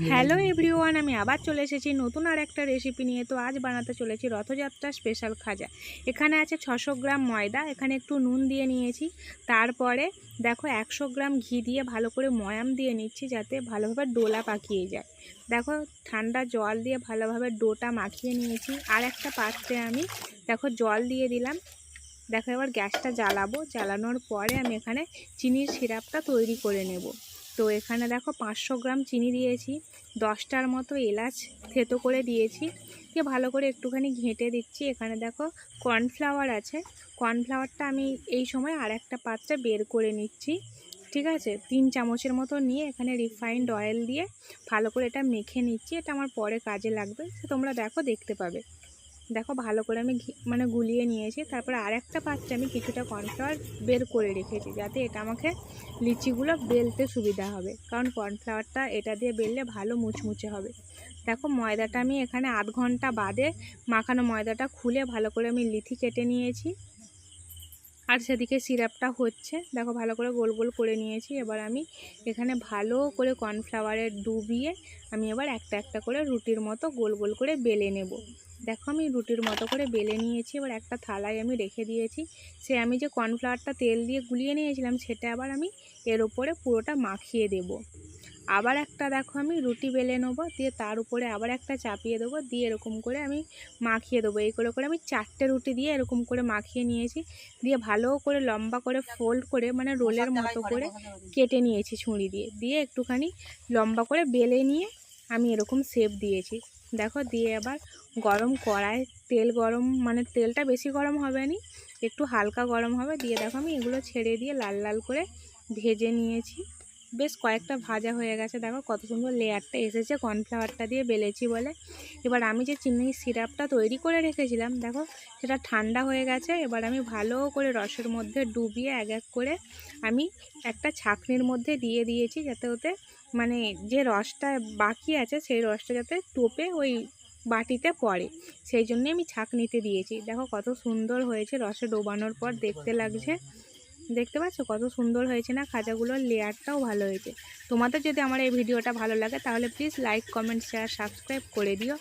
Hello everyone, আমি আবার চলে এসেছি নতুন আর একটা রেসিপি নিয়ে। তো আজ বানাতে চলেছি রথযাত্রা স্পেশাল খাজা। এখানে আছে 600 গ্রাম ময়দা, এখানে একটু নুন দিয়ে নিয়েছি। তারপরে দেখো 100 গ্রাম ঘি দিয়ে ভালো করে ময়াম দিয়ে নিচ্ছি, যাতে ভালোভাবে ডোলা পাকিয়ে যায়। দেখো ঠান্ডা জল দিয়ে ভালোভাবে ডোটা মাখিয়ে নিয়েছি। আর একটা পাত্রে আমি দেখো জল দিয়ে দিলাম। দেখো এবার গ্যাসটা জ্বালানোর পরে আমি এখানে চিনির সিরাপটা তৈরি করে নেব। তো এখানে দেখো 500 গ্রাম চিনি দিয়েছি, 10টার মতো এলাচ থেতো করে দিয়েছি, দিয়ে ভালো করে একটুখানি ঘেঁটে দিচ্ছি। এখানে দেখো কর্নফ্লাওয়ার আছে, কর্নফ্লাওয়ারটা আমি এই সময় আর একটা পাত্রে বের করে নিচ্ছি। ঠিক আছে, 3 চামচের মতো নিয়ে এখানে রিফাইন্ড অয়েল দিয়ে ভালো করে এটা মেখে নিচ্ছি। এটা আমার পরে কাজে লাগবে, সে তোমরা দেখতে পাবে। দেখো ভালো করে আমি গুলিয়ে নিয়েছি। তারপরে আর একটা পাত্রে আমি কিছুটা কর্নফ্লাওয়ার বের করে রেখেছি, যাতে এটা আমাকে লিচিগুলো বেলতে সুবিধা হবে, কারণ কর্নফ্লাওয়ারটা এটা দিয়ে বেললে ভালো মুচমুচে হবে। দেখো ময়দাটা আমি এখানে আধ ঘন্টা বাদে মাখানো ময়দাটা খুলে ভালো করে আমি লিচি কেটে নিয়েছি। আর সেদিকে সিরাপটা হচ্ছে, দেখো ভালো করে গোল গোল করে নিয়েছি। এবার আমি এখানে ভালো করে কর্নফ্লাওয়ারে ডুবিয়ে আমি এবার একটা একটা করে রুটির মতো গোল গোল করে বেলে নেব। দেখো আমি রুটির মতো করে বেলে নিয়েছি। এবার একটা থালায় আমি রেখে দিয়েছি। আমি যে কর্নফ্লাওয়ারটা তেল দিয়ে গুলিয়ে নিয়েছিলাম, সেটা আবার আমি এর উপরে পুরোটা মাখিয়ে দেব। আবার একটা দেখো আমি রুটি বেলে নেবো, দিয়ে তার উপরে আবার একটা চাপিয়ে দেবো, দিয়ে এরকম করে আমি মাখিয়ে দেবো। এই করে করে আমি 4টে রুটি দিয়ে এরকম করে মাখিয়ে নিয়েছি। দিয়ে ভালো করে লম্বা করে ফোল্ড করে রোলের মতো করে কেটে নিয়েছি ছুরি দিয়ে। দিয়ে একটুখানি লম্বা করে বেলে নিয়ে আমি এরকম শেপ দিয়েছি। দেখো দিয়ে আবার গরম কড়ায় তেল গরম, তেলটা বেশি গরম হবে না, একটু হালকা গরম হবে। দিয়ে দেখো আমি এগুলো ছেড়ে দিয়ে লাল লাল করে ভেজে নিয়েছি। বেশ কয়েকটা ভাজা হয়ে গেছে। দেখো কত সুন্দর লেয়ারটা এসেছে কর্নফ্লাওয়ারটা দিয়ে বেলেছি বলে। এবার আমি যে চিনির সিরাপটা তৈরি করে রেখেছিলাম, দেখো সেটা ঠান্ডা হয়ে গেছে। এবার আমি ভালো করে রসের মধ্যে ডুবিয়ে এক এক করে আমি একটা ছাঁকনির মধ্যে দিয়ে দিয়েছি, যাতে ওতে যে রসটা বাকি আছে সেই রসটা যাতে টোপে ওই বাটিতে পড়ে, সেই জন্যে আমি ছাঁকনিতে দিয়েছি। দেখো কত সুন্দর হয়েছে রসে ডোবানোর পর দেখতে লাগছে। দেখতে পাচ্ছ কত সুন্দর হয়েছে না, খাজাগুলোর লেয়ারটাও ভালো হয়েছে। তোমাদের যদি আমার এই ভিডিওটা ভালো লাগে তাহলে please like, comment, share, subscribe করে দিও।